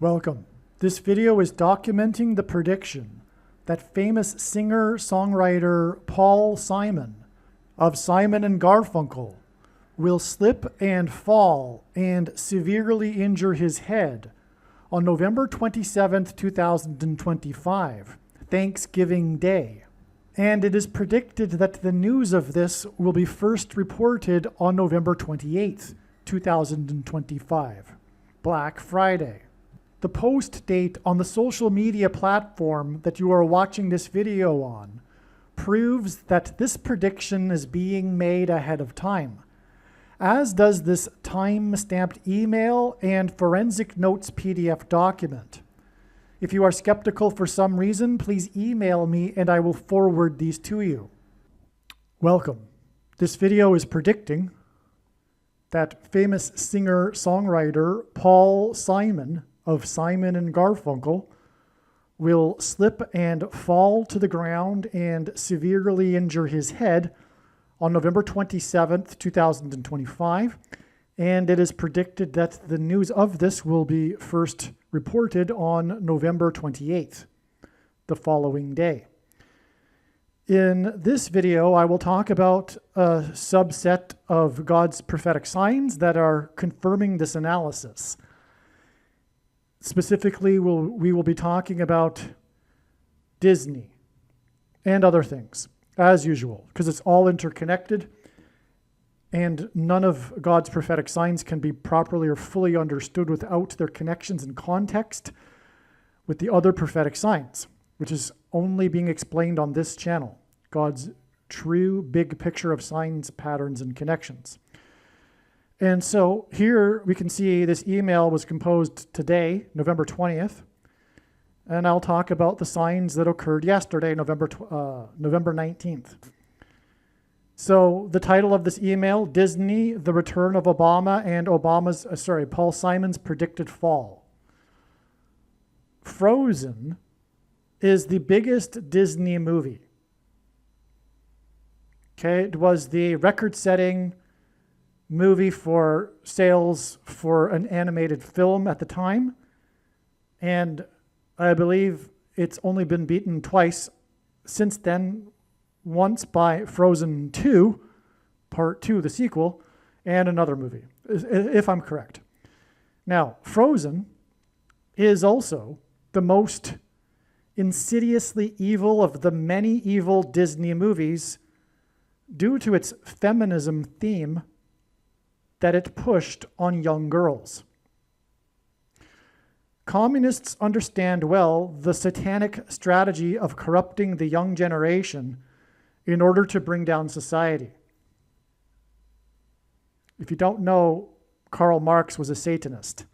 Welcome. This video is documenting the prediction that famous singer-songwriter Paul Simon of Simon and Garfunkel will slip and fall and severely injure his head on November 27th, 2025, Thanksgiving Day. And it is predicted that the news of this will be first reported on November 28th, 2025, Black Friday. The post date on the social media platform that you are watching this video on proves that this prediction is being made ahead of time, as does this time-stamped email and forensic notes PDF document. If you are skeptical for some reason, please email me and I will forward these to you. Welcome. This video is predicting that famous singer-songwriter Paul Simon of Simon and Garfunkel will slip and fall to the ground and severely injure his head on November 27th, 2025. And it is predicted that the news of this will be first reported on November 28th, the following day. In this video, I will talk about a subset of God's prophetic signs that are confirming this analysis. Specifically, we will be talking about Disney and other things, as usual, because it's all interconnected, and none of God's prophetic signs can be properly or fully understood without their connections and context with the other prophetic signs, which is only being explained on this channel, God's true big picture of signs, patterns, and connections. And so here we can see this email was composed today, November 20th, and I'll talk about the signs that occurred yesterday, November 19th. So the title of this email, Disney, the return of Obama and Paul Simon's predicted fall. Frozen is the biggest Disney movie. Okay, it was the record-setting movie for sales for an animated film at the time, and I believe it's only been beaten twice since then, once by Frozen 2, Part 2, the sequel, and another movie, if I'm correct. Now, Frozen is also the most insidiously evil of the many evil Disney movies due to its feminism theme that it pushed on young girls. Communists understand well the satanic strategy of corrupting the young generation in order to bring down society. If you don't know, Karl Marx was a Satanist.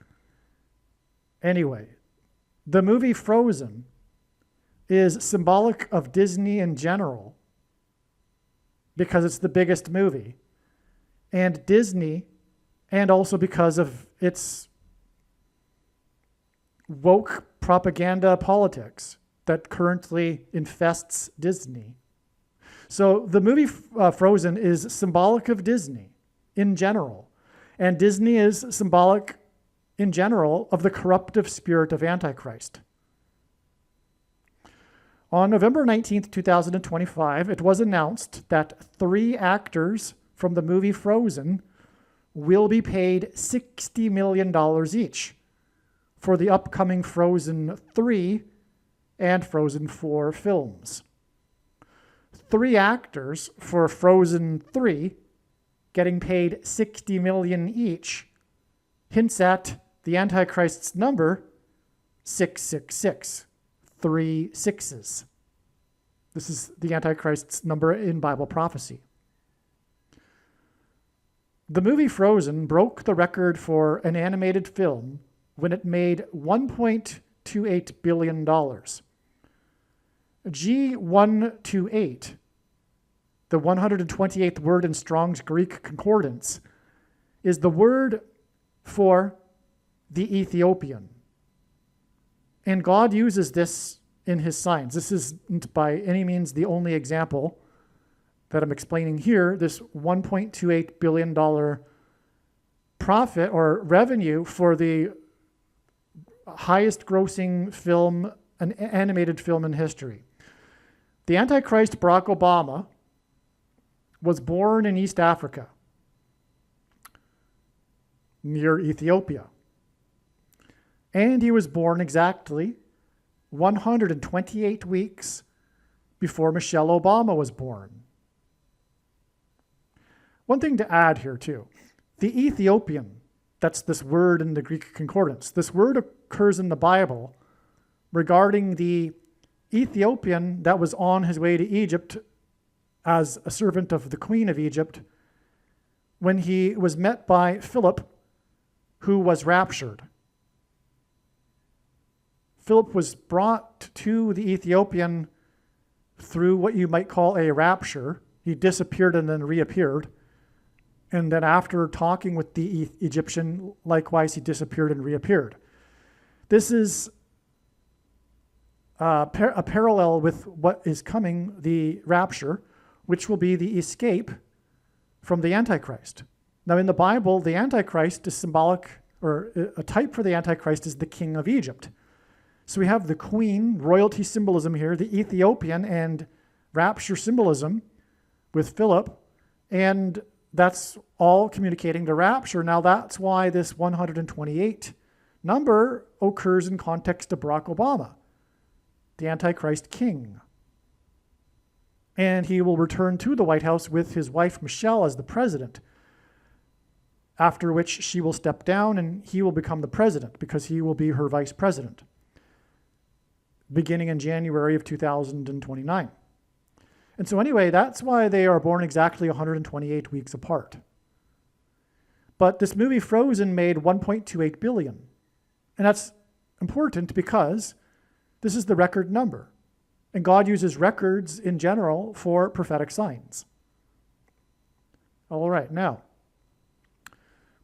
Anyway, the movie Frozen is symbolic of Disney in general because it's the biggest movie, and Disney, and also because of its woke propaganda politics that currently infests Disney. So the movie Frozen is symbolic of Disney in general, and Disney is symbolic in general of the corruptive spirit of Antichrist. On November 19th, 2025, it was announced that 3 actors from the movie Frozen will be paid $60 million each for the upcoming Frozen 3 and Frozen 4 films. 3 actors for Frozen 3 getting paid $60 million each hints at the Antichrist's number 666, 3 sixes. This is the Antichrist's number in Bible prophecy. The movie Frozen broke the record for an animated film when it made $1.28 billion. G128, the 128th word in Strong's Greek Concordance, is the word for the Ethiopian. And God uses this in his signs. This isn't by any means the only example that I'm explaining here. This $1.28 billion profit or revenue for the highest grossing film, an animated film in history. The Antichrist, Barack Obama, was born in East Africa, near Ethiopia. And he was born exactly 128 weeks before Michelle Obama was born. One thing to add here too, the Ethiopian, that's this word in the Greek concordance. This word occurs in the Bible regarding the Ethiopian that was on his way to Egypt as a servant of the Queen of Egypt when he was met by Philip, who was raptured. Philip was brought to the Ethiopian through what you might call a rapture. He disappeared and then reappeared. And then after talking with the Egyptian, likewise, he disappeared and reappeared. This is a parallel with what is coming, the rapture, which will be the escape from the Antichrist. Now, in the Bible, the Antichrist is symbolic, or a type for the Antichrist is the king of Egypt. So we have the queen, royalty symbolism here, the Ethiopian and rapture symbolism with Philip, and that's all communicating the rapture. Now that's why this 128 number occurs in context of Barack Obama, the Antichrist king. And he will return to the White House with his wife Michelle as the president, after which she will step down and he will become the president because he will be her vice president, beginning in January of 2029. And so anyway, that's why they are born exactly 128 weeks apart. But this movie Frozen made $1.28 billion. And that's important because this is the record number. And God uses records in general for prophetic signs. All right, now,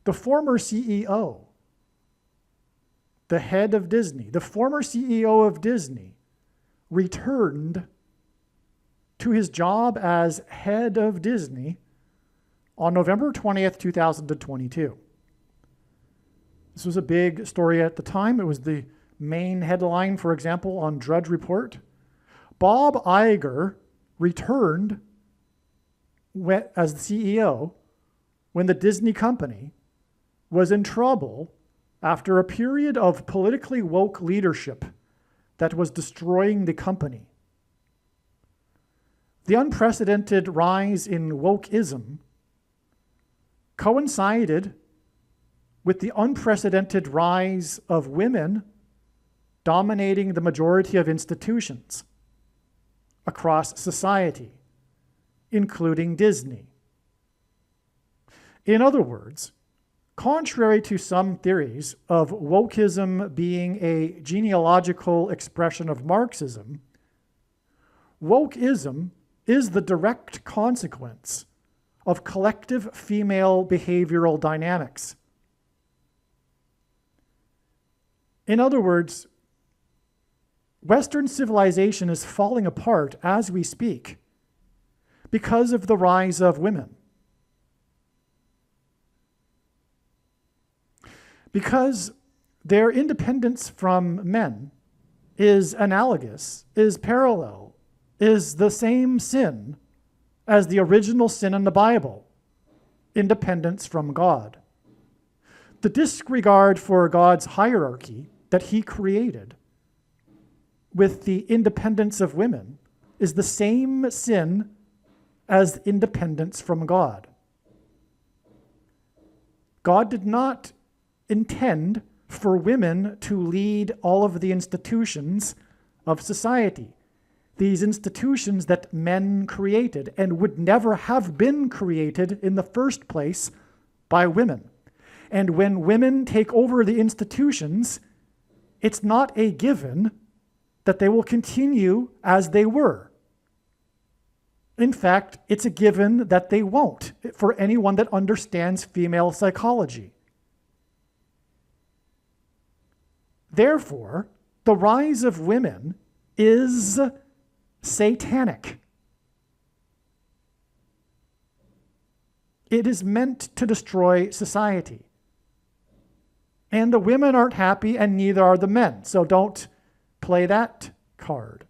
the former CEO, the head of Disney, the former CEO of Disney, returned to his job as head of Disney on November 20th, 2022. This was a big story at the time. It was the main headline, for example, on Drudge Report. Bob Iger returned as the CEO when the Disney company was in trouble after a period of politically woke leadership that was destroying the company. The unprecedented rise in wokeism coincided with the unprecedented rise of women dominating the majority of institutions across society, including Disney. In other words, contrary to some theories of wokeism being a genealogical expression of Marxism, wokeism is the direct consequence of collective female behavioral dynamics. In other words, Western civilization is falling apart as we speak because of the rise of women. Because their independence from men is analogous, is parallel, is the same sin as the original sin in the Bible, independence from God. The disregard for God's hierarchy that he created with the independence of women is the same sin as independence from God. God did not intend for women to lead all of the institutions of society. These institutions that men created and would never have been created in the first place by women. And when women take over the institutions, it's not a given that they will continue as they were. In fact, it's a given that they won't, for anyone that understands female psychology. Therefore, the rise of women is satanic. It is meant to destroy society. And the women aren't happy, and neither are the men. So don't play that card.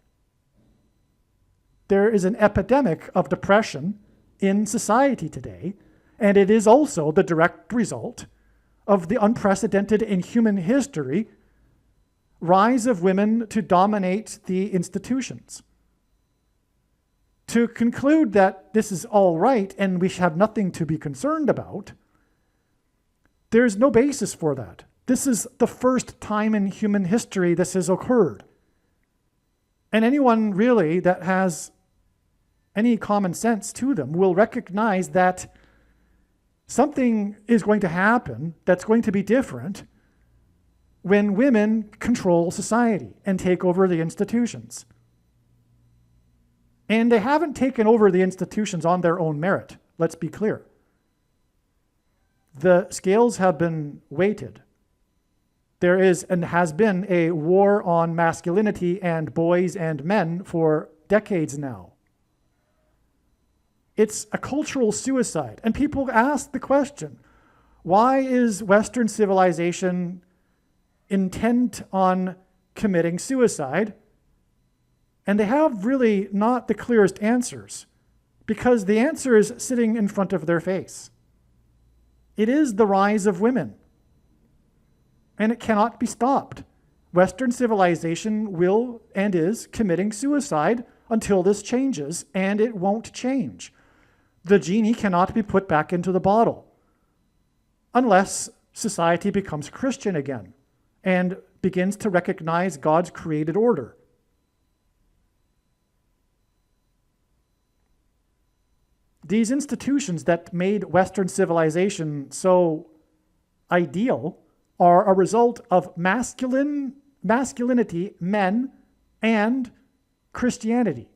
There is an epidemic of depression in society today, and it is also the direct result of the unprecedented in human history rise of women to dominate the institutions. To conclude that this is all right and we have nothing to be concerned about, there's no basis for that. This is the first time in human history this has occurred. And anyone really that has any common sense to them will recognize that something is going to happen that's going to be different when women control society and take over the institutions. And they haven't taken over the institutions on their own merit, let's be clear. The scales have been weighted. There is and has been a war on masculinity and boys and men for decades now. It's a cultural suicide. And people ask the question, why is Western civilization intent on committing suicide? And they have really not the clearest answers, because the answer is sitting in front of their face. It is the rise of women, and it cannot be stopped. Western civilization will and is committing suicide until this changes, and it won't change. The genie cannot be put back into the bottle unless society becomes Christian again and begins to recognize God's created order. These institutions that made Western civilization so ideal are a result of masculinity, men, and Christianity.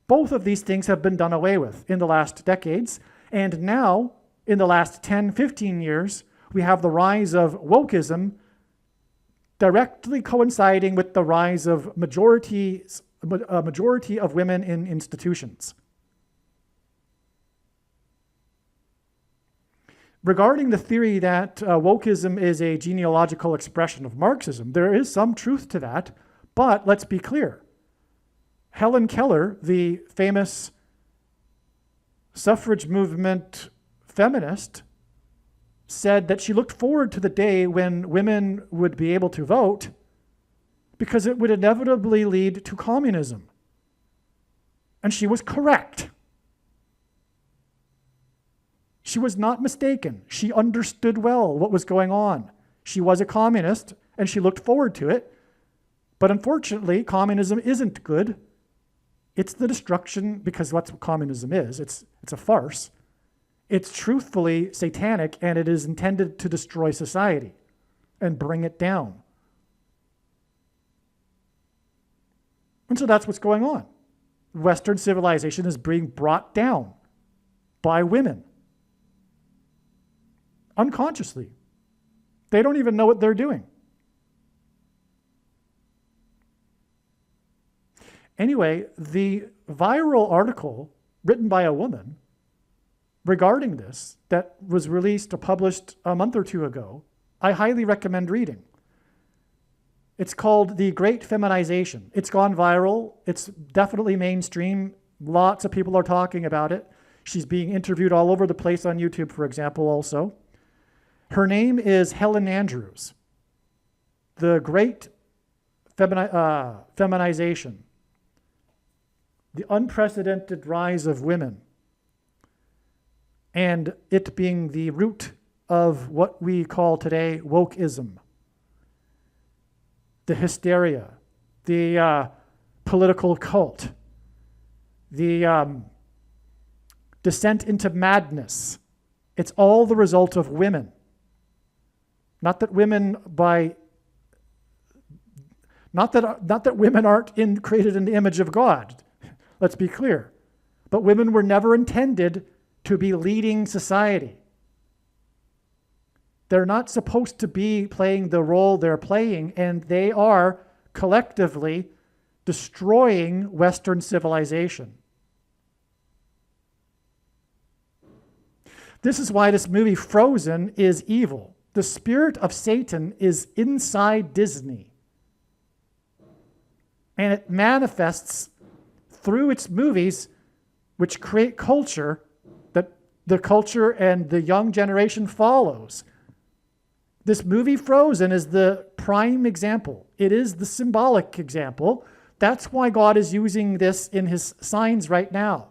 Both of these things have been done away with in the last decades, and now, in the last 10, 15 years, we have the rise of wokeism directly coinciding with the rise of a majority of women in institutions. Regarding the theory that wokeism is a genealogical expression of Marxism, there is some truth to that, but let's be clear. Helen Keller, the famous suffrage movement feminist, said that she looked forward to the day when women would be able to vote because it would inevitably lead to communism. And she was correct. She was not mistaken. She understood well what was going on. She was a communist, and she looked forward to it. But unfortunately, communism isn't good. It's the destruction, because that's what communism is. It's a farce. It's truthfully satanic, and it is intended to destroy society and bring it down. And so that's what's going on. Western civilization is being brought down by women. Unconsciously. They don't even know what they're doing. Anyway, the viral article written by a woman regarding this that was released or published a month or two ago, I highly recommend reading. It's called The Great Feminization. It's gone viral. It's definitely mainstream. Lots of people are talking about it. She's being interviewed all over the place on YouTube, for example, also. Her name is Helen Andrews. The Great Feminization. The unprecedented rise of women, and it being the root of what we call today wokeism, the hysteria, the political cult, the descent into madness. It's all the result of women. Not that women not that women aren't created in the image of God. Let's be clear. But women were never intended to be leading society. They're not supposed to be playing the role they're playing, and they are collectively destroying Western civilization. This is why this movie Frozen is evil. The spirit of Satan is inside Disney. And it manifests through its movies, which create culture that the culture and the young generation follows. This movie Frozen is the prime example. It is the symbolic example. That's why God is using this in his signs right now.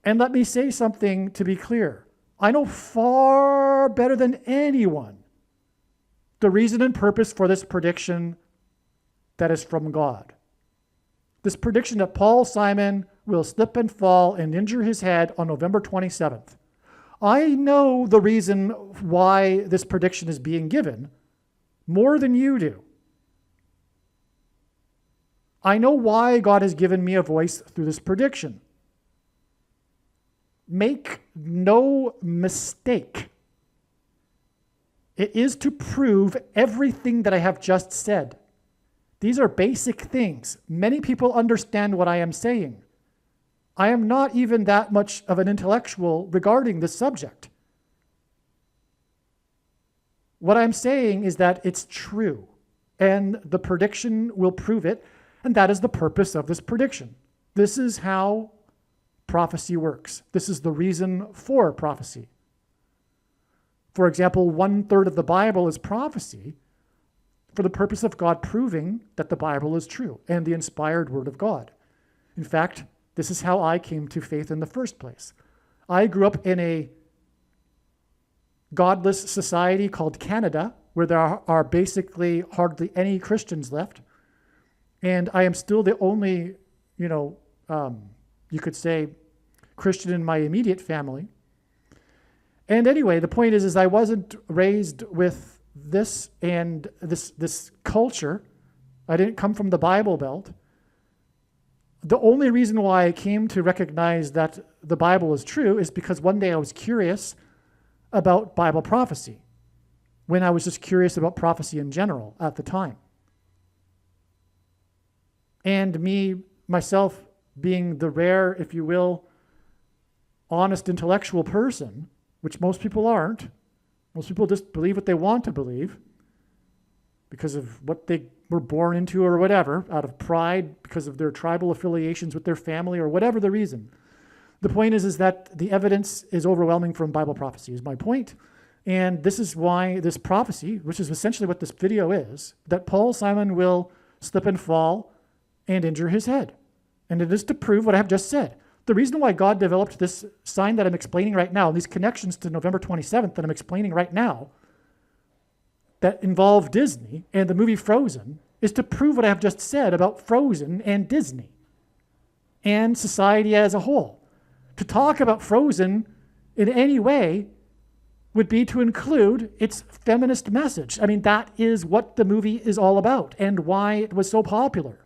And let me say something to be clear. I know far better than anyone the reason and purpose for this prediction that is from God. This prediction that Paul Simon will slip and fall and injure his head on November 27th. I know the reason why this prediction is being given more than you do. I know why God has given me a voice through this prediction. Make no mistake. It is to prove everything that I have just said. These are basic things. Many people understand what I am saying. I am not even that much of an intellectual regarding this subject. What I'm saying is that it's true, and the prediction will prove it, and that is the purpose of this prediction. This is how prophecy works. This is the reason for prophecy. For example, 1/3 of the Bible is prophecy for the purpose of God proving that the Bible is true and the inspired word of God. In fact, this is how I came to faith in the first place. I grew up in a godless society called Canada, where there are basically hardly any Christians left. And I am still the only, you could say, Christian in my immediate family. And anyway, the point is I wasn't raised with this and this culture. I didn't come from the Bible Belt. The only reason why I came to recognize that the Bible is true is because one day I was curious about Bible prophecy, when I was just curious about prophecy in general at the time. And myself, being the rare, if you will, honest intellectual person, which most people aren't. Most people just believe what they want to believe because of what they were born into or whatever, out of pride, because of their tribal affiliations with their family or whatever the reason. The point is that the evidence is overwhelming from Bible prophecy, is my point. And this is why this prophecy, which is essentially what this video is, that Paul Simon will slip and fall and injure his head. And it is to prove what I have just said. The reason why God developed this sign that I'm explaining right now, these connections to November 27th that I'm explaining right now, that involve Disney and the movie Frozen, is to prove what I have just said about Frozen and Disney and society as a whole. To talk about Frozen in any way would be to include its feminist message. I mean, that is what the movie is all about and why it was so popular.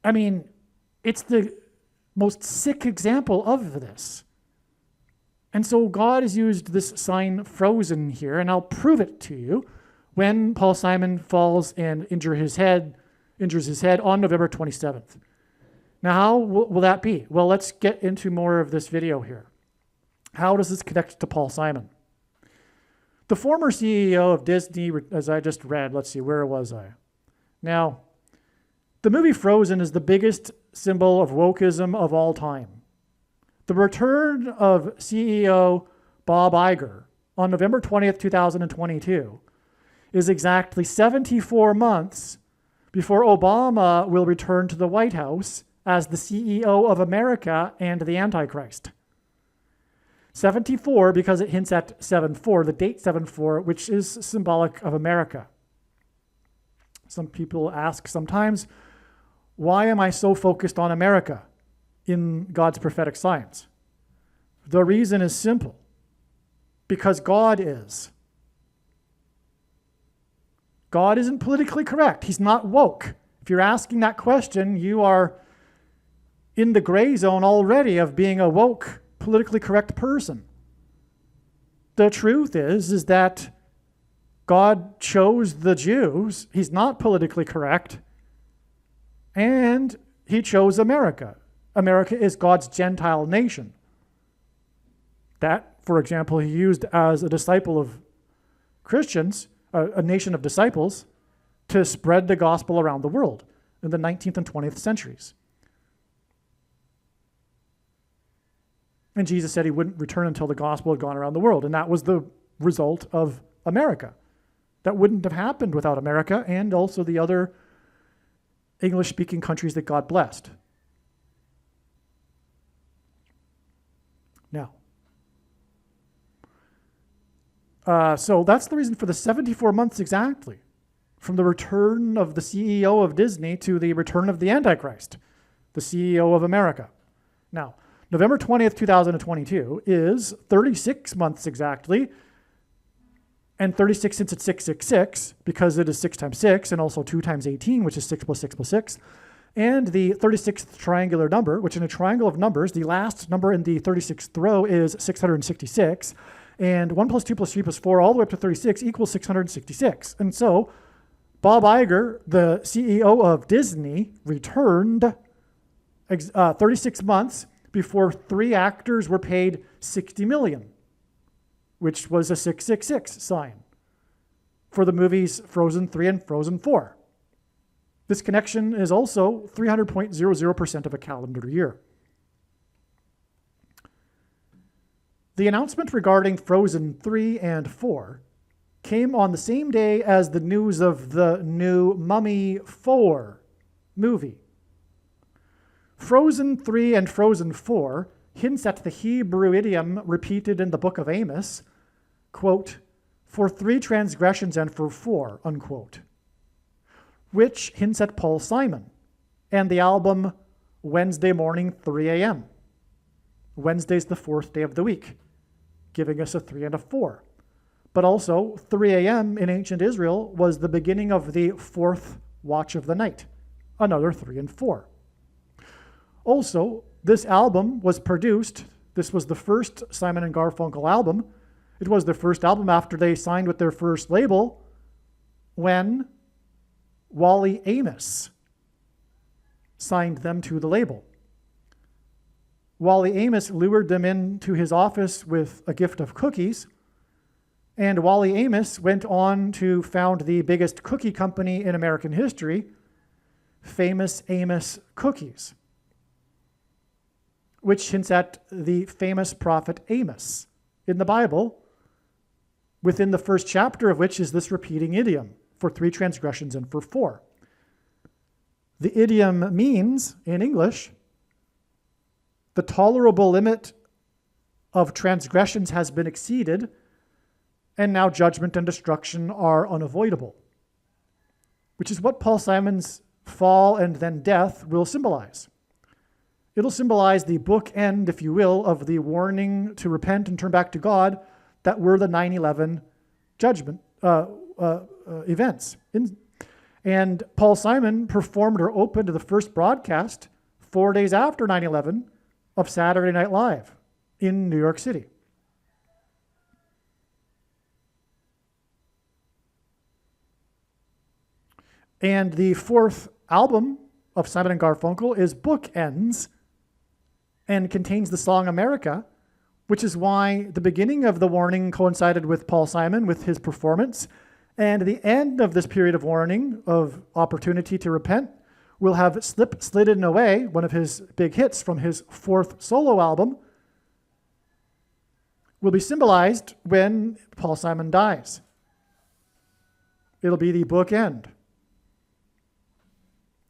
I mean, it's the most sick example of this. And so God has used this sign Frozen here, and I'll prove it to you when Paul Simon falls and injures his head on November 27th. Now, how will that be? Well, let's get into more of this video here. How does this connect to Paul Simon? The former CEO of Disney, as I just read, let's see, where was I? Now, the movie Frozen is the biggest symbol of wokeism of all time. The return of CEO Bob Iger on November 20th, 2022 is exactly 74 months before Obama will return to the White House as the CEO of America and the Antichrist. 74 because it hints at 7-4, the date 7-4, which is symbolic of America. Some people ask sometimes, why am I so focused on America in God's prophetic science? The reason is simple. Because God is. God isn't politically correct. He's not woke. If you're asking that question, you are in the gray zone already of being a woke, politically correct person. The truth is that God chose the Jews. He's not politically correct. And he chose America. America is God's Gentile nation. that, for example, he used as a disciple of Christians, a nation of disciples, to spread the gospel around the world in the 19th and 20th centuries. And Jesus said he wouldn't return until the gospel had gone around the world. And that was the result of America. That wouldn't have happened without America and also the other English-speaking countries that God blessed. Now, so that's the reason for the 74 months exactly, from the return of the CEO of Disney to the return of the Antichrist, the CEO of America. Now, November 20th, 2022 is 36 months exactly, and 36 since it's 666, because it is 6 times 6, and also 2 times 18, which is 6 plus 6 plus 6. And the 36th triangular number, which in a triangle of numbers, the last number in the 36th row is 666. And 1 plus 2 plus 3 plus 4 all the way up to 36 equals 666. And so Bob Iger, the CEO of Disney, returned 36 months before 3 actors were paid $60 million, which was a 666 sign for the movies Frozen 3 and Frozen 4. This connection is also 300.00% of a calendar year. The announcement regarding Frozen 3 and 4 came on the same day as the news of the new Mummy 4 movie. Frozen 3 and Frozen 4 hints at the Hebrew idiom repeated in the book of Amos, quote, for 3 transgressions and for 4, unquote, which hints at Paul Simon and the album Wednesday Morning 3 a.m. Wednesday's the 4th day of the week, giving us a 3 and a 4. But also, 3 a.m. in ancient Israel was the beginning of the 4th watch of the night, another 3 and 4. Also, this album was produced, this was the first Simon and Garfunkel album. It was their first album after they signed with their first label when Wally Amos signed them to the label. Wally Amos lured them into his office with a gift of cookies, and Wally Amos went on to found the biggest cookie company in American history, Famous Amos Cookies, which hints at the famous prophet Amos in the Bible, within the first chapter of which is this repeating idiom, for 3 transgressions and for 4. The idiom means, in English, the tolerable limit of transgressions has been exceeded, and now judgment and destruction are unavoidable, which is what Paul Simon's fall and then death will symbolize. It'll symbolize the bookend, if you will, of the warning to repent and turn back to God that were the 9/11 judgment events. And Paul Simon performed or opened the first broadcast 4 days after 9/11 of Saturday Night Live in New York City. And the 4th album of Simon and Garfunkel is Bookends and contains the song America, which is why the beginning of the warning coincided with Paul Simon, with his performance, and the end of this period of warning, of opportunity to repent, will have Slip, Slidden Away, one of his big hits from his 4th solo album, will be symbolized when Paul Simon dies. It'll be the bookend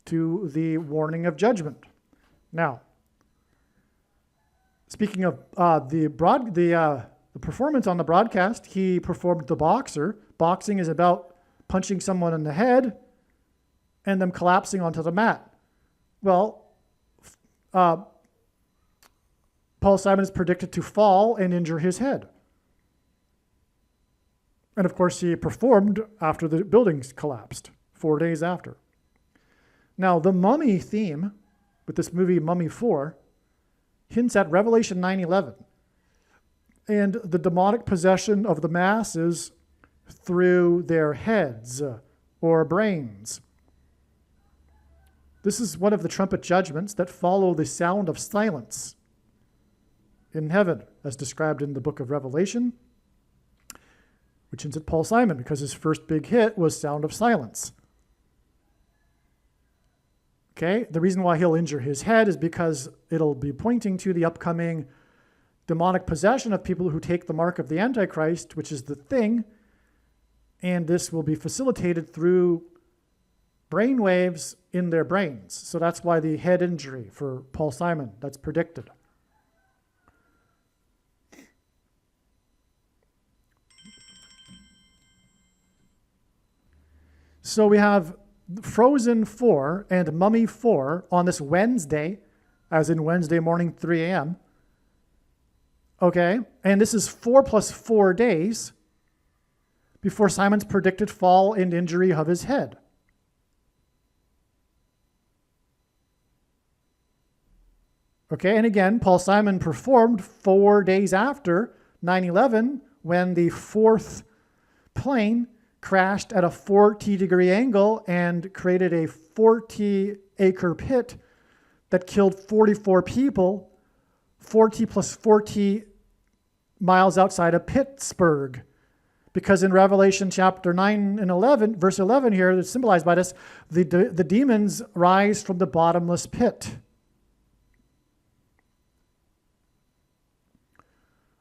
to the warning of judgment. Now, speaking of the performance on the broadcast, he performed The Boxer. Boxing is about punching someone in the head and them collapsing onto the mat. Well, Paul Simon is predicted to fall and injure his head. And of course, he performed after the buildings collapsed, 4 days after. Now, the Mummy theme with this movie Mummy 4 hints at Revelation 9:11 and the demonic possession of the masses through their heads or brains. This is one of the trumpet judgments that follow the sound of silence. in heaven, as described in the book of Revelation, which ends at Paul Simon, because his first big hit was Sound of Silence. Okay, the reason why he'll injure his head is because it'll be pointing to the upcoming demonic possession of people who take the mark of the Antichrist, which is the thing, and this will be facilitated through brain waves in their brains. So that's why the head injury for Paul Simon, that's predicted. So we have Frozen 4 and Mummy 4 on this Wednesday, as in Wednesday morning, 3 a.m. Okay, and this is 4 plus 4 days before Simon's predicted fall and injury of his head. Okay, and again, Paul Simon performed 4 days after 9/11 when the fourth plane crashed at a 40-degree angle and created a 40-acre pit that killed 44 people, 40 plus 40 miles outside of Pittsburgh. Because in Revelation chapter 9 and 11, verse 11 here, that's symbolized by this, the demons rise from the bottomless pit.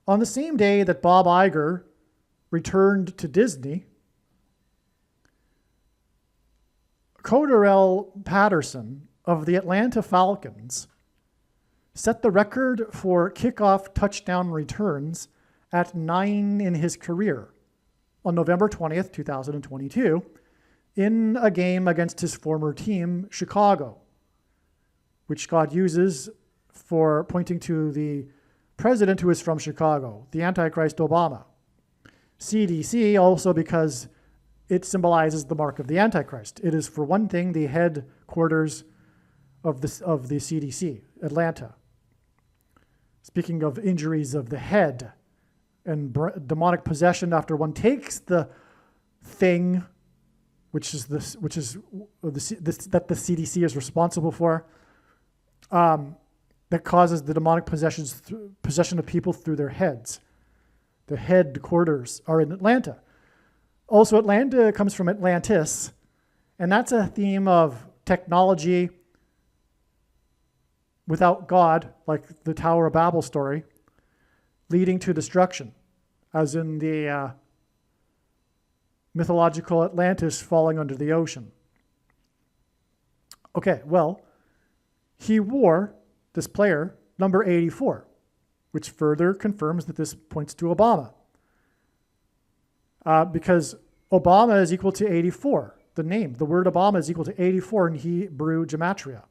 On the same day that Bob Iger returned to Disney, Cordarrelle Patterson of the Atlanta Falcons set the record for kickoff touchdown returns at 9 in his career on November 20th, 2022, in a game against his former team, Chicago, which God uses for pointing to the president who is from Chicago, the Antichrist Obama. CDC also because it symbolizes the mark of the Antichrist. It is, for one thing, the headquarters of the CDC, Atlanta. Speaking of injuries of the head and demonic possession after one takes the thing, that the CDC is responsible for, that causes the demonic possession of people through their heads. The headquarters are in Atlanta. Also, Atlanta comes from Atlantis, and that's a theme of technology without God, like the Tower of Babel story, leading to destruction, as in the mythological Atlantis falling under the ocean. Okay, well, he wore, this player, number 84, which further confirms that this points to Obama. Because Obama is equal to 84. The word Obama is equal to 84 in Hebrew gematria.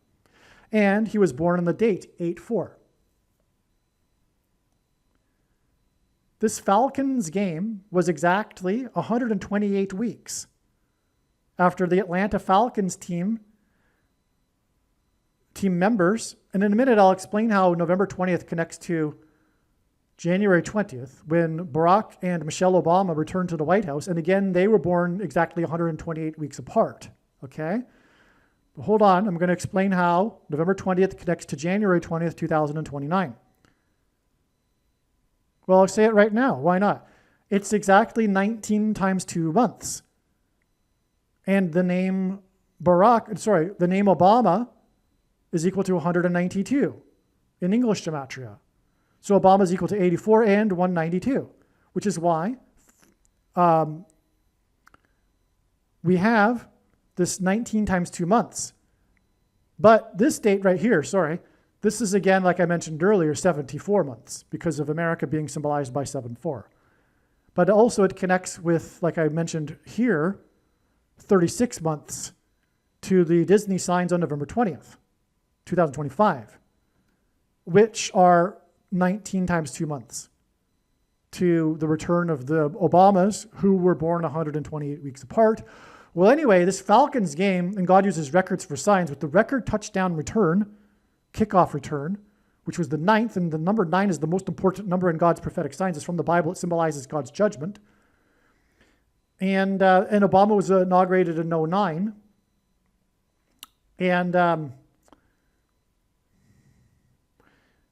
And he was born on the date 8/4. This Falcons game was exactly 128 weeks after the Atlanta Falcons team members, and in a minute I'll explain how November 20th connects to January 20th, when Barack and Michelle Obama returned to the White House, and again, they were born exactly 128 weeks apart, okay? But hold on, I'm going to explain how November 20th connects to January 20th, 2029. Well, I'll say it right now, why not? It's exactly 19 times 2 months. And the name Obama is equal to 192 in English gematria. So Obama is equal to 84 and 192, which is why we have this 19 times 2 months. But this date right here, this is again, like I mentioned earlier, 74 months because of America being symbolized by 7/4. But also it connects with, like I mentioned here, 36 months to the Disney signs on November 20th, 2025, which are 19 times 2 months to the return of the Obamas, who were born 128 weeks apart. Well, anyway, this Falcons game, and God uses records for signs, with the record touchdown return, kickoff return, which was the 9th, and the number 9 is the most important number in God's prophetic signs. It's from the Bible. It symbolizes God's judgment. And Obama was inaugurated in 2009. And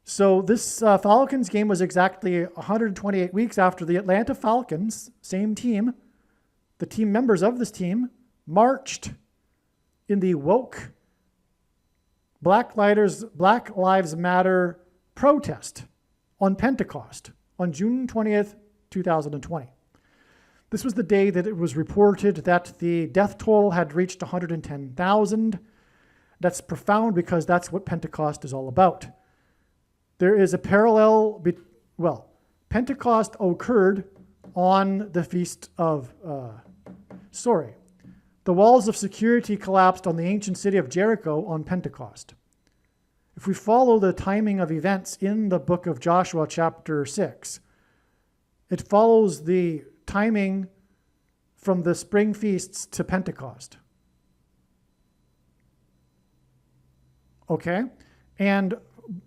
So this Falcons game was exactly 128 weeks after the Atlanta Falcons, same team, the team members of this team, marched in the woke Black Lives Matter protest on Pentecost on June 20th, 2020. This was the day that it was reported that the death toll had reached 110,000. That's profound because that's what Pentecost is all about. There is a parallel, Pentecost occurred on the feast of, the walls of security collapsed on the ancient city of Jericho on Pentecost. If we follow the timing of events in the book of Joshua chapter 6, it follows the timing from the spring feasts to Pentecost. Okay?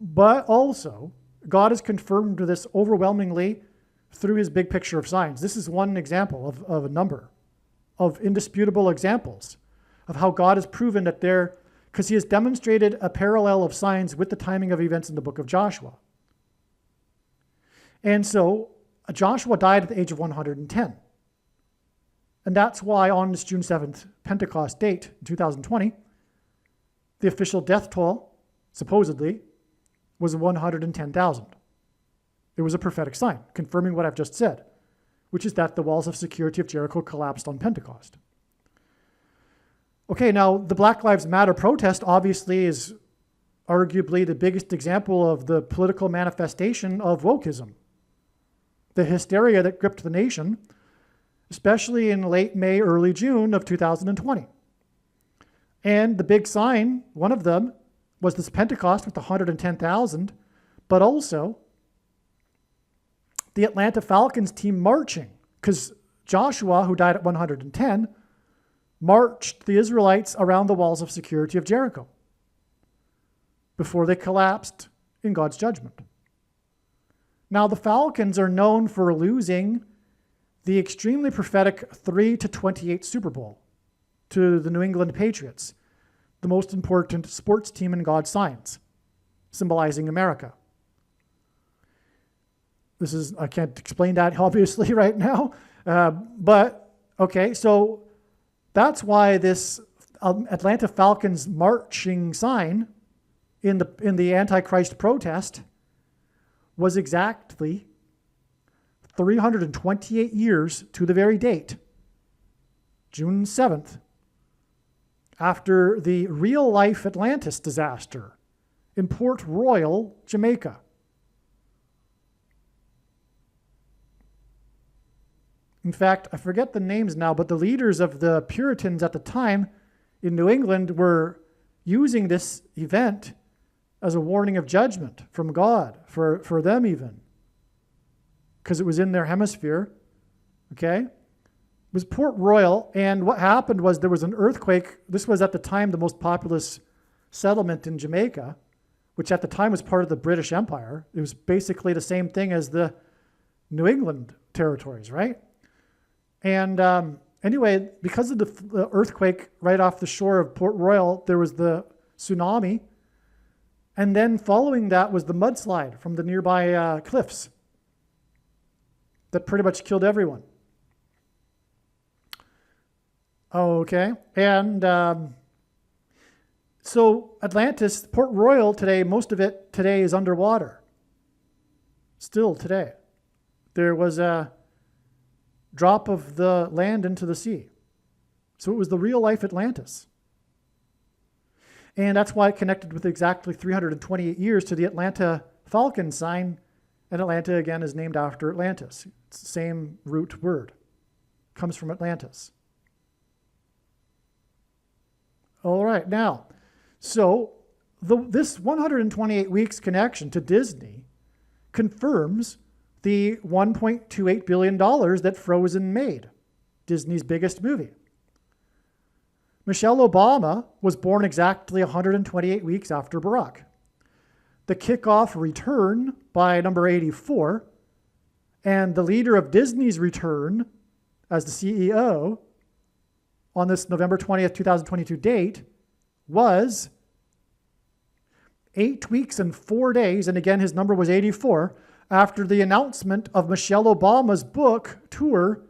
But also, God has confirmed this overwhelmingly through his big picture of signs. This is one example of a number of indisputable examples of how God has proven that because he has demonstrated a parallel of signs with the timing of events in the book of Joshua. And so Joshua died at the age of 110. And that's why on this June 7th Pentecost date in 2020, the official death toll, supposedly, was 110,000. It was a prophetic sign, confirming what I've just said, which is that the walls of security of Jericho collapsed on Pentecost. Okay, now the Black Lives Matter protest obviously is arguably the biggest example of the political manifestation of wokeism. The hysteria that gripped the nation, especially in late May, early June of 2020. And the big sign, one of them, was this Pentecost with 110,000, but also the Atlanta Falcons team marching, because Joshua, who died at 110, marched the Israelites around the walls of security of Jericho before they collapsed in God's judgment. Now, the Falcons are known for losing the extremely prophetic 3-28 Super Bowl to the New England Patriots, the most important sports team in God's signs, symbolizing America. I can't explain that obviously right now, but okay, so that's why this Atlanta Falcons marching sign in the Antichrist protest was exactly 328 years to the very date, June 7th, after the real-life Atlantis disaster in Port Royal, Jamaica. In fact, I forget the names now, but the leaders of the Puritans at the time in New England were using this event as a warning of judgment from God, for them even, because it was in their hemisphere, okay? It was Port Royal, and what happened was there was an earthquake. This was at the time the most populous settlement in Jamaica, which at the time was part of the British Empire. It was basically the same thing as the New England territories, right? And anyway, because of the earthquake right off the shore of Port Royal, there was the tsunami, and then following that was the mudslide from the nearby cliffs that pretty much killed everyone. Okay, and so Atlantis, Port Royal today, most of it today is underwater. Still today. There was a drop of the land into the sea. So it was the real life Atlantis. And that's why it connected with exactly 328 years to the Atlanta Falcon sign. And Atlanta, again, is named after Atlantis. It's the same root word. It comes from Atlantis. All right, now, so this 128 weeks connection to Disney confirms the $1.28 billion that Frozen made, Disney's biggest movie. Michelle Obama was born exactly 128 weeks after Barack. The kickoff return by number 84, and the leader of Disney's return as the CEO on this November 20th, 2022 date was 8 weeks and 4 days, and again his number was 84, after the announcement of Michelle Obama's book tour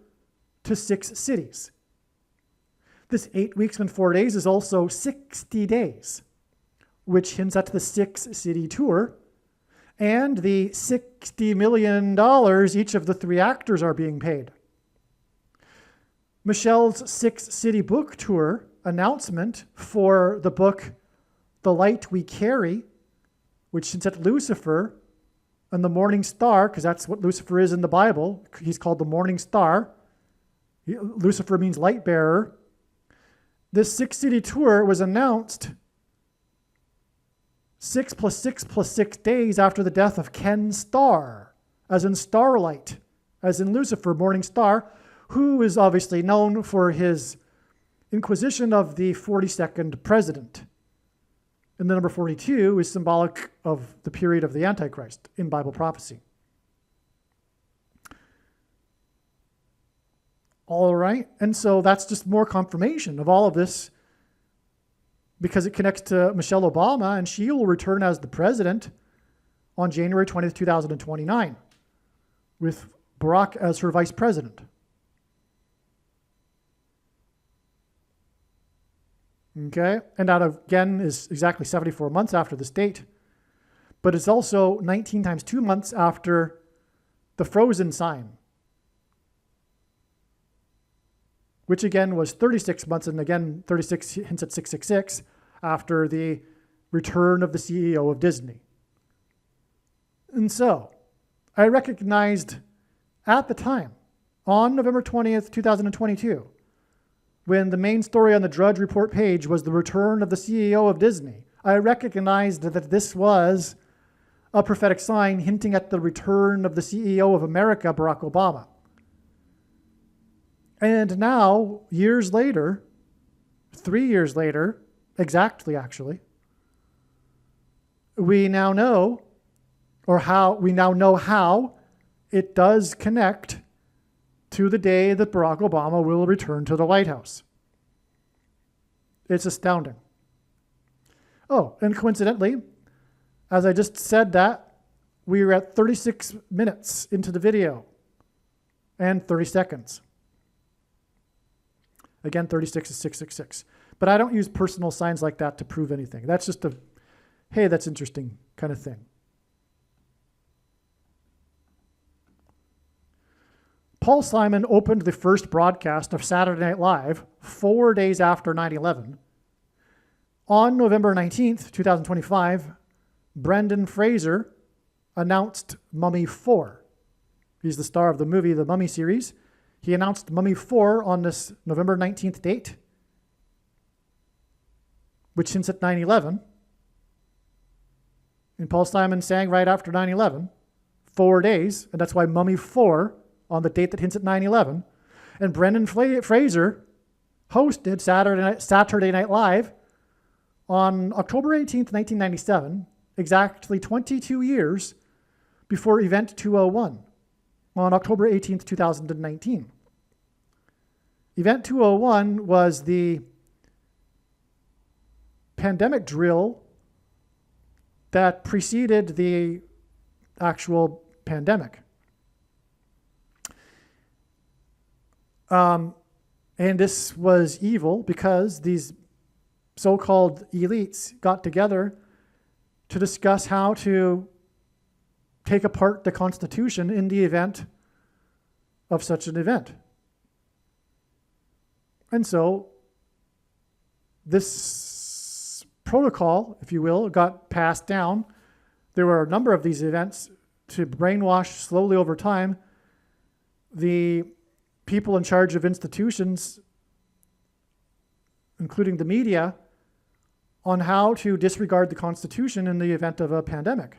to 6 cities. This 8 weeks and 4 days is also 60 days, which hints at the 6-city tour and the $60 million each of the 3 actors are being paid. Michelle's 6-city book tour announcement for the book The Light We Carry, which hints at Lucifer and the morning star, because that's what Lucifer is in the Bible. He's called the morning star. Lucifer means light bearer. This 6-city tour was announced 6 + 6 + 6 days after the death of Ken Starr, as in starlight, as in Lucifer, morning star, who is obviously known for his inquisition of the 42nd president. And the number 42 is symbolic of the period of the Antichrist in Bible prophecy. All right, and so that's just more confirmation of all of this, because it connects to Michelle Obama, and she will return as the president on January 20th, 2029, with Barack as her vice president. Okay, and that again is exactly 74 months after this date, but it's also 19 times 2 months after the frozen sign, which again was 36 months, and again 36 hints at 666 after the return of the CEO of Disney. And so I recognized at the time, on November 20th, 2022, when the main story on the Drudge Report page was the return of the CEO of Disney, I recognized that this was a prophetic sign hinting at the return of the CEO of America, Barack Obama. And now, years later, 3 years later, exactly actually, we now know how it does connect to the day that Barack Obama will return to the White House. It's astounding. Oh, and coincidentally, as I just said that, we are at 36 minutes into the video and 30 seconds. Again, 36 is 666. But I don't use personal signs like that to prove anything. That's just a, hey, that's interesting kind of thing. Paul Simon opened the first broadcast of Saturday Night Live 4 days after 9/11. On November 19th, 2025, Brendan Fraser announced Mummy 4. He's the star of the movie, the Mummy series. He announced Mummy 4 on this November 19th date, which hints at 9/11. And Paul Simon sang right after 9/11, 4 days, and that's why Mummy 4 on the date that hints at 9/11. And Brendan Fraser hosted Saturday Night Live on October 18th, 1997, exactly 22 years before Event 201, on October 18th, 2019. Event 201 was the pandemic drill that preceded the actual pandemic. And this was evil because these so-called elites got together to discuss how to take apart the Constitution in the event of such an event. And so this protocol, if you will, got passed down. There were a number of these events to brainwash slowly over time the people in charge of institutions, including the media, on how to disregard the Constitution in the event of a pandemic.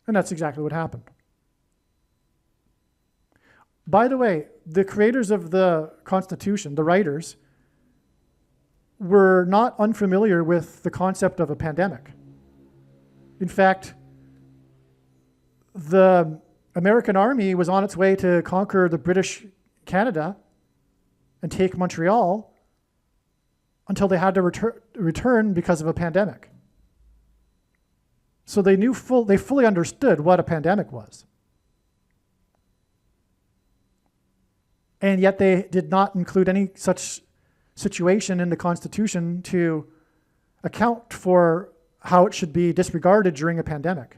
And that's exactly what happened. By the way, the creators of the Constitution, the writers, were not unfamiliar with the concept of a pandemic. In fact, the American army was on its way to conquer the British Canada and take Montreal until they had to return because of a pandemic. So they fully understood what a pandemic was. And yet they did not include any such situation in the Constitution to account for how it should be disregarded during a pandemic.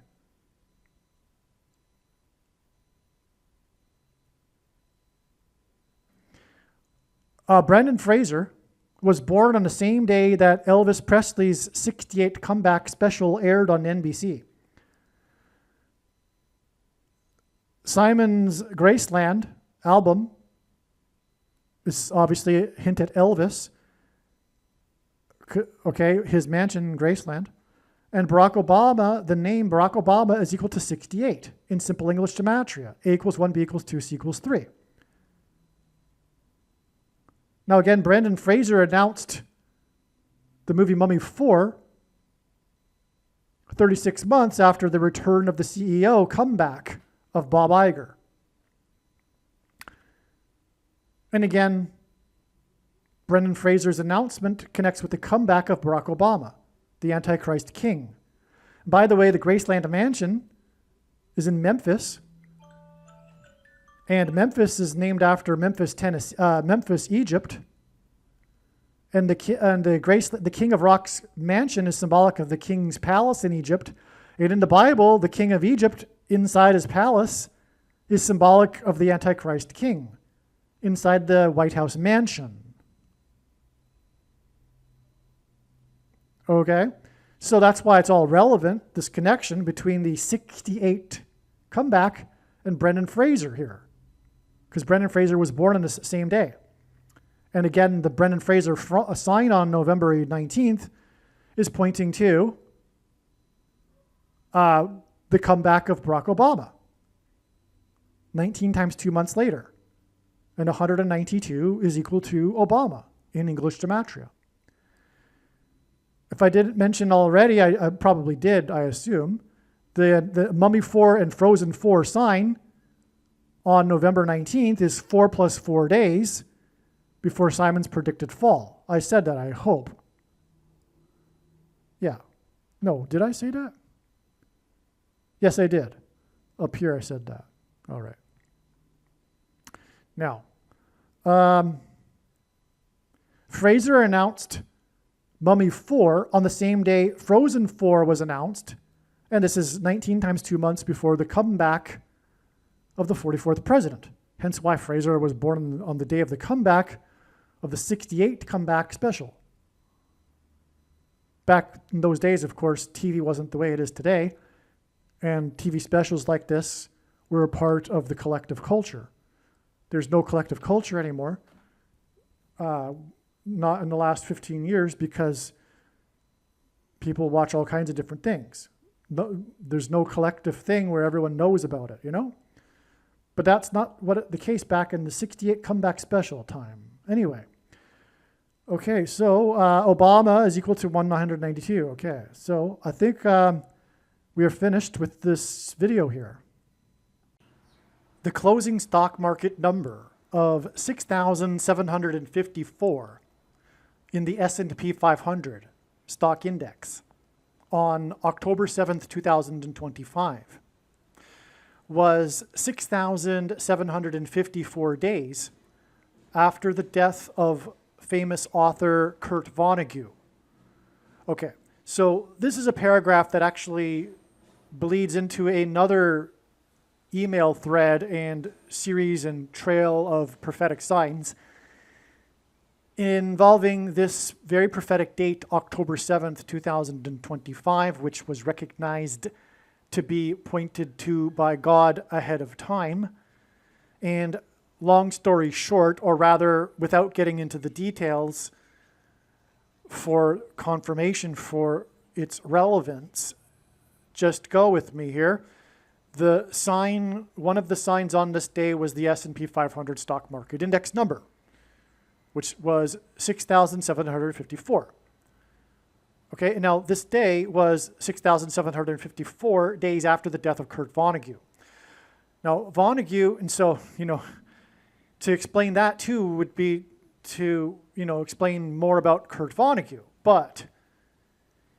Brendan Fraser was born on the same day that Elvis Presley's 68 comeback special aired on NBC. Simon's Graceland album is obviously a hint at Elvis. Okay, his mansion in Graceland. And Barack Obama, the name Barack Obama is equal to 68 in simple English gematria. A equals 1, B equals 2, C equals 3. Now again, Brendan Fraser announced the movie Mummy 4 36 months after the return of the CEO comeback of Bob Iger. And again, Brendan Fraser's announcement connects with the comeback of Barack Obama, the Antichrist King. By the way, the Graceland Mansion is in Memphis. And Memphis is named after Memphis, Tennessee, Memphis, Egypt. And the King of Rock's mansion is symbolic of the king's palace in Egypt. And in the Bible, the king of Egypt, inside his palace, is symbolic of the Antichrist king, inside the White House mansion. Okay? So that's why it's all relevant, this connection between the 68 comeback and Brendan Fraser here. Because Brendan Fraser was born on the same day. And again, the Brendan Fraser sign on November 19th is pointing to the comeback of Barack Obama. 19 times 2 months later. And 192 is equal to Obama in English gematria. If I didn't mention already, I probably did, I assume, the Mummy 4 and Frozen 4 sign on November 19th is 4 plus 4 days before Simon's predicted fall. I said that, I hope. Yeah. No, did I say that? Yes, I did. Up here I said that. All right. Now, Fraser announced Mummy 4 on the same day Frozen 4 was announced, and this is 19 times 2 months before the comeback of the 44th president. Hence why Fraser was born on the day of the comeback of the 68 comeback special. Back in those days, of course, TV wasn't the way it is today, and TV specials like this were a part of the collective culture. There's no collective culture anymore, not in the last 15 years, because people watch all kinds of different things. There's no collective thing where everyone knows about it, you know? But that's not what the case back in the 68 comeback special time. Anyway. Okay, so Obama is equal to 192. Okay, so I think we are finished with this video here. The closing stock market number of 6,754 in the S&P 500 stock index on October 7th, 2025 was 6,754 days after the death of famous author Kurt Vonnegut. Okay, so this is a paragraph that actually bleeds into another email thread and series and trail of prophetic signs involving this very prophetic date, October 7th, 2025, which was recognized to be pointed to by God ahead of time. And long story short, or rather, without getting into the details for confirmation for its relevance, just go with me here. The sign, one of the signs on this day was the S&P 500 stock market index number, which was 6,754. Okay, and now this day was 6,754 days after the death of Kurt Vonnegut. Now, Vonnegut, and so, to explain that too would be to, explain more about Kurt Vonnegut. but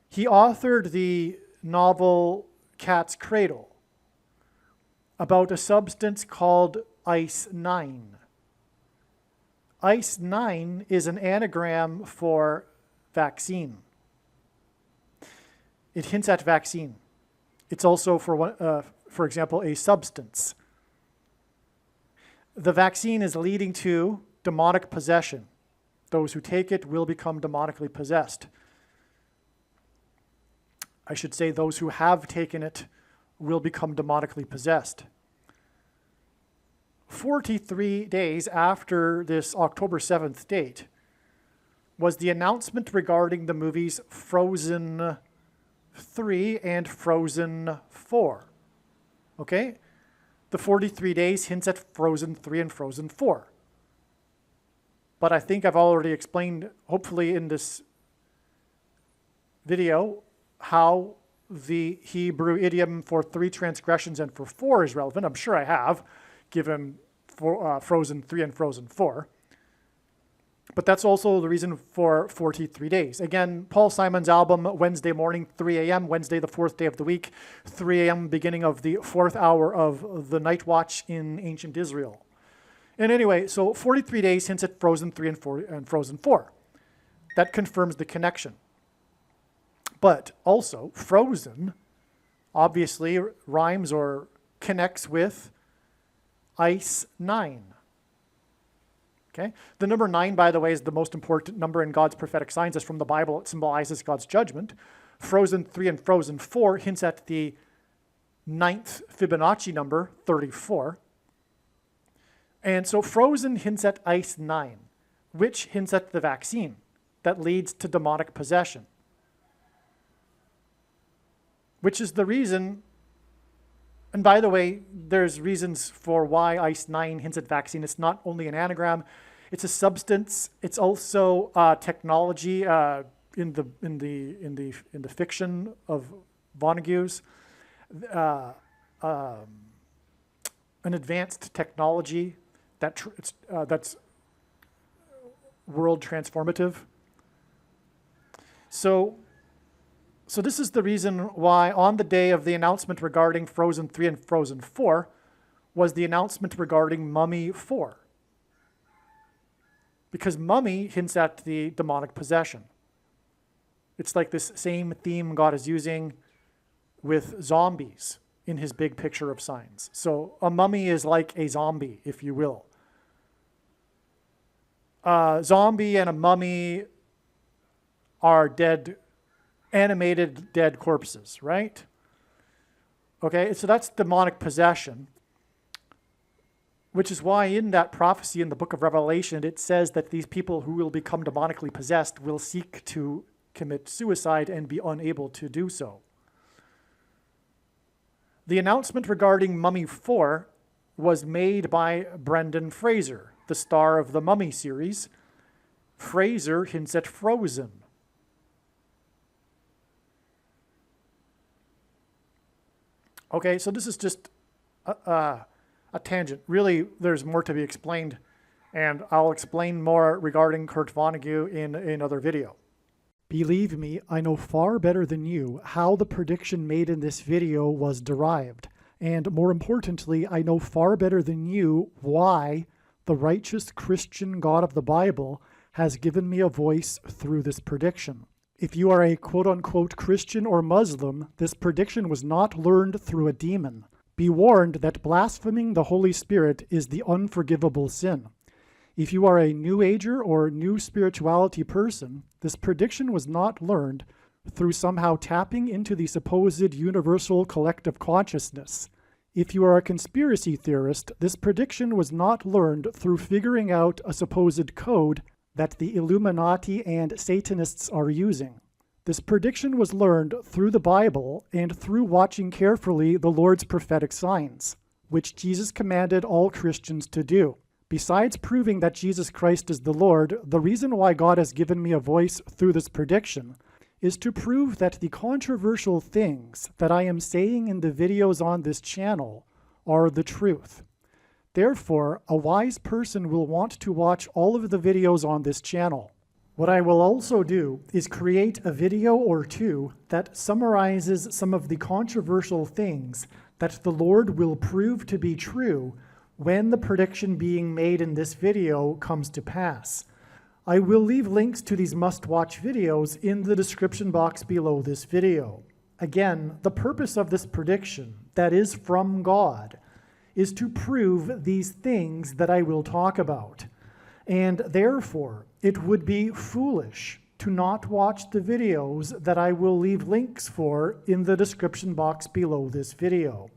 he authored the novel Cat's Cradle about a substance called Ice-9. Ice-9 is an anagram for vaccine. It hints at vaccine. It's also, for example, a substance. The vaccine is leading to demonic possession. Those who take it will become demonically possessed. I should say those who have taken it will become demonically possessed. 43 days after this October 7th date was the announcement regarding the movies Frozen 3 and Frozen 4. Okay? The 43 days hints at Frozen 3 and Frozen 4. But I think I've already explained, hopefully in this video, how the Hebrew idiom for 3 transgressions and for 4 is relevant. I'm sure I have, given Frozen 3 and Frozen 4. But that's also the reason for 43 days. Again, Paul Simon's album, Wednesday morning, 3 a.m., Wednesday, the 4th day of the week, 3 a.m., beginning of the 4th hour of the night watch in ancient Israel. And anyway, so 43 days hints at Frozen 3 and Frozen 4. That confirms the connection. But also, Frozen obviously rhymes or connects with Ice-9. Okay? The number 9, by the way, is the most important number in God's prophetic signs. It's from the Bible. It symbolizes God's judgment. Frozen 3 and Frozen 4 hints at the 9th Fibonacci number, 34. And so Frozen hints at Ice-9, which hints at the vaccine that leads to demonic possession. Which is the reason, and by the way, there's reasons for why Ice-9 hints at vaccine. It's not only an anagram, it's a substance. It's also technology in the fiction of Vonnegue's, an advanced technology that's world transformative. So this is the reason why on the day of the announcement regarding Frozen 3 and Frozen 4 was the announcement regarding Mummy 4. Because Mummy hints at the demonic possession. It's like this same theme God is using with zombies in his big picture of signs. So a mummy is like a zombie, if you will. A zombie and a mummy are dead, animated dead corpses, right? Okay, so that's demonic possession, which is why in that prophecy in the book of Revelation, it says that these people who will become demonically possessed will seek to commit suicide and be unable to do so. The announcement regarding Mummy 4 was made by Brendan Fraser, the star of the Mummy series. Fraser hints at Frozen. Okay, so this is just a tangent. Really, there's more to be explained, and I'll explain more regarding Kurt Vonnegut in another video. Believe me, I know far better than you how the prediction made in this video was derived, and more importantly, I know far better than you why the righteous Christian God of the Bible has given me a voice through this prediction. If you are a quote-unquote Christian or Muslim, this prediction was not learned through a demon. Be warned that blaspheming the Holy Spirit is the unforgivable sin. If you are a New Ager or New Spirituality person, this prediction was not learned through somehow tapping into the supposed universal collective consciousness. If you are a conspiracy theorist, this prediction was not learned through figuring out a supposed code that the Illuminati and Satanists are using. This prediction was learned through the Bible and through watching carefully the Lord's prophetic signs, which Jesus commanded all Christians to do. Besides proving that Jesus Christ is the Lord, the reason why God has given me a voice through this prediction is to prove that the controversial things that I am saying in the videos on this channel are the truth. Therefore, a wise person will want to watch all of the videos on this channel. What I will also do is create a video or two that summarizes some of the controversial things that the Lord will prove to be true when the prediction being made in this video comes to pass. I will leave links to these must-watch videos in the description box below this video. Again, the purpose of this prediction, that is from God, is to prove these things that I will talk about. And therefore, it would be foolish to not watch the videos that I will leave links for in the description box below this video.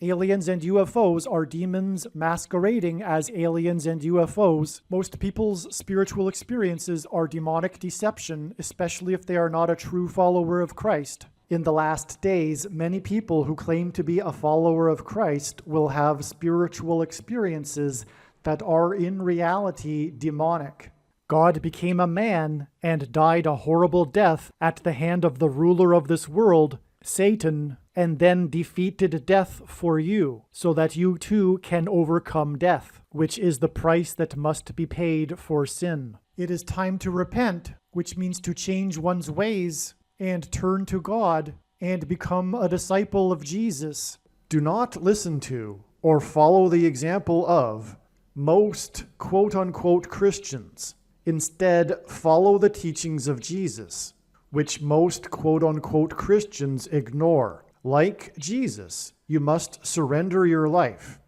Aliens and UFOs are demons masquerading as aliens and UFOs. Most people's spiritual experiences are demonic deception, especially if they are not a true follower of Christ. In the last days, many people who claim to be a follower of Christ will have spiritual experiences that are in reality demonic. God became a man and died a horrible death at the hand of the ruler of this world, Satan, and then defeated death for you, so that you too can overcome death, which is the price that must be paid for sin. It is time to repent, which means to change one's ways and turn to God and become a disciple of Jesus. Do not listen to or follow the example of most quote-unquote Christians. Instead, follow the teachings of Jesus, which most quote-unquote Christians ignore. Like Jesus, you must surrender your life.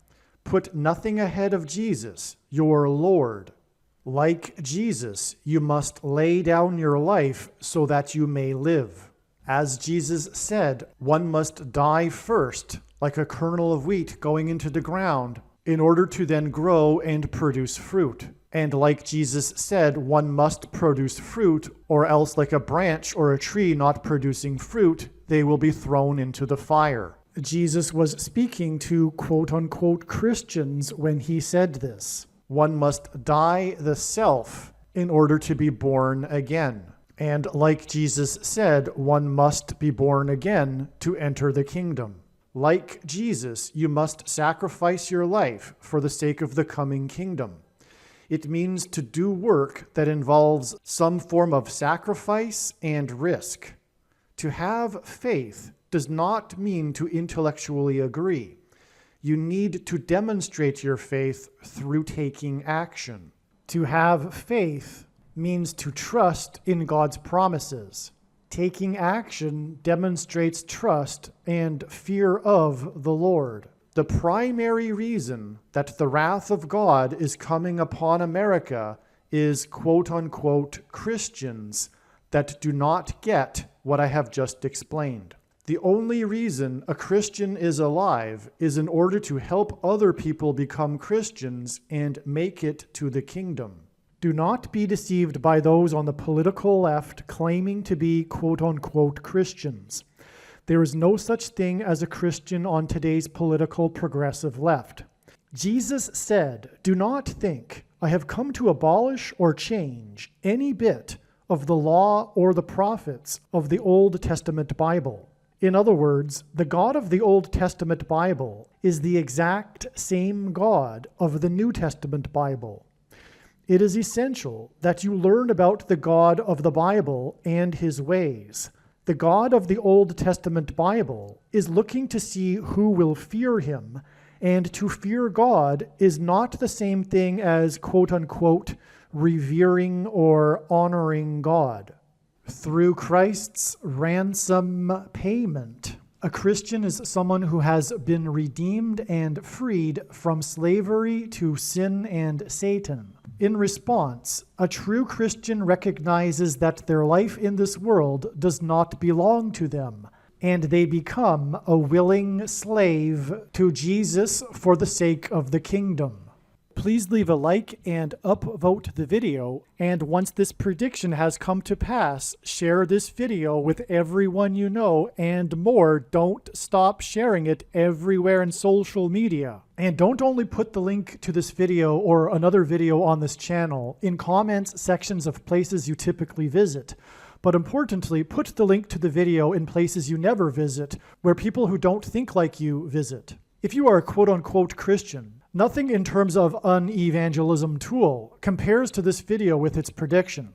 Put nothing ahead of Jesus, your Lord. Like Jesus, you must lay down your life so that you may live. As Jesus said, one must die first, like a kernel of wheat going into the ground, in order to then grow and produce fruit. And like Jesus said, one must produce fruit, or else like a branch or a tree not producing fruit, they will be thrown into the fire. Jesus was speaking to quote-unquote Christians when he said this. One must die the self in order to be born again. And like Jesus said, one must be born again to enter the kingdom. Like Jesus, you must sacrifice your life for the sake of the coming kingdom. It means to do work that involves some form of sacrifice and risk. To have faith does not mean to intellectually agree. You need to demonstrate your faith through taking action. To have faith means to trust in God's promises. Taking action demonstrates trust and fear of the Lord. The primary reason that the wrath of God is coming upon America is quote-unquote Christians that do not get what I have just explained. The only reason a Christian is alive is in order to help other people become Christians and make it to the kingdom. Do not be deceived by those on the political left claiming to be quote-unquote Christians. There is no such thing as a Christian on today's political progressive left. Jesus said, "Do not think I have come to abolish or change any bit of the law or the prophets of the Old Testament Bible." In other words, the God of the Old Testament Bible is the exact same God of the New Testament Bible. It is essential that you learn about the God of the Bible and his ways. The God of the Old Testament Bible is looking to see who will fear him, and to fear God is not the same thing as quote-unquote revering or honoring God. Through Christ's ransom payment, a Christian is someone who has been redeemed and freed from slavery to sin and Satan. In response, a true Christian recognizes that their life in this world does not belong to them, and they become a willing slave to Jesus for the sake of the kingdom. Please leave a like and upvote the video, and once this prediction has come to pass, share this video with everyone you know, and more, don't stop sharing it everywhere in social media. And don't only put the link to this video or another video on this channel in comments sections of places you typically visit, but importantly, put the link to the video in places you never visit, where people who don't think like you visit. If you are a quote-unquote Christian, Nothing in terms of an evangelism tool compares to this video with its prediction.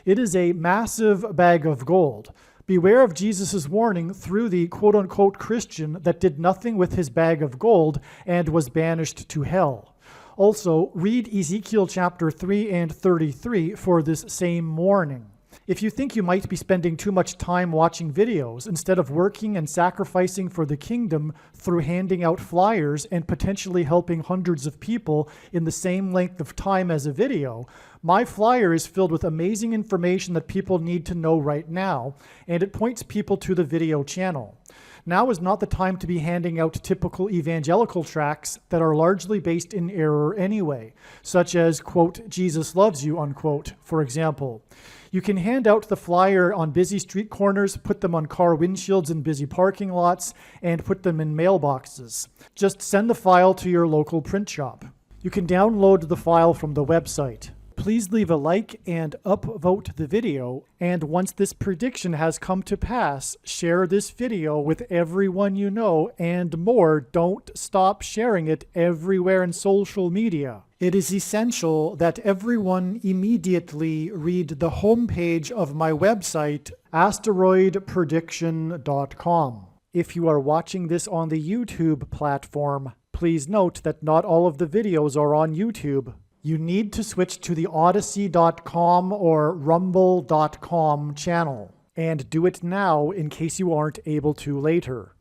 It is a massive bag of gold. Beware of Jesus' warning through the quote-unquote Christian that did nothing with his bag of gold and was banished to hell. Also, read Ezekiel chapter 3 and 33 for this same warning. If you think you might be spending too much time watching videos instead of working and sacrificing for the kingdom through handing out flyers and potentially helping hundreds of people in the same length of time as a video, my flyer is filled with amazing information that people need to know right now, and it points people to the video channel. Now is not the time to be handing out typical evangelical tracts that are largely based in error anyway, such as, quote, Jesus loves you, unquote, for example. You can hand out the flyer on busy street corners, put them on car windshields in busy parking lots, and put them in mailboxes. Just send the file to your local print shop. You can download the file from the website. Please leave a like and upvote the video, and once this prediction has come to pass, share this video with everyone you know, and more, don't stop sharing it everywhere in social media. It is essential that everyone immediately read the homepage of my website, asteroidprediction.com. If you are watching this on the YouTube platform, please note that not all of the videos are on YouTube. You need to switch to the Odyssey.com or Rumble.com channel, and do it now in case you aren't able to later.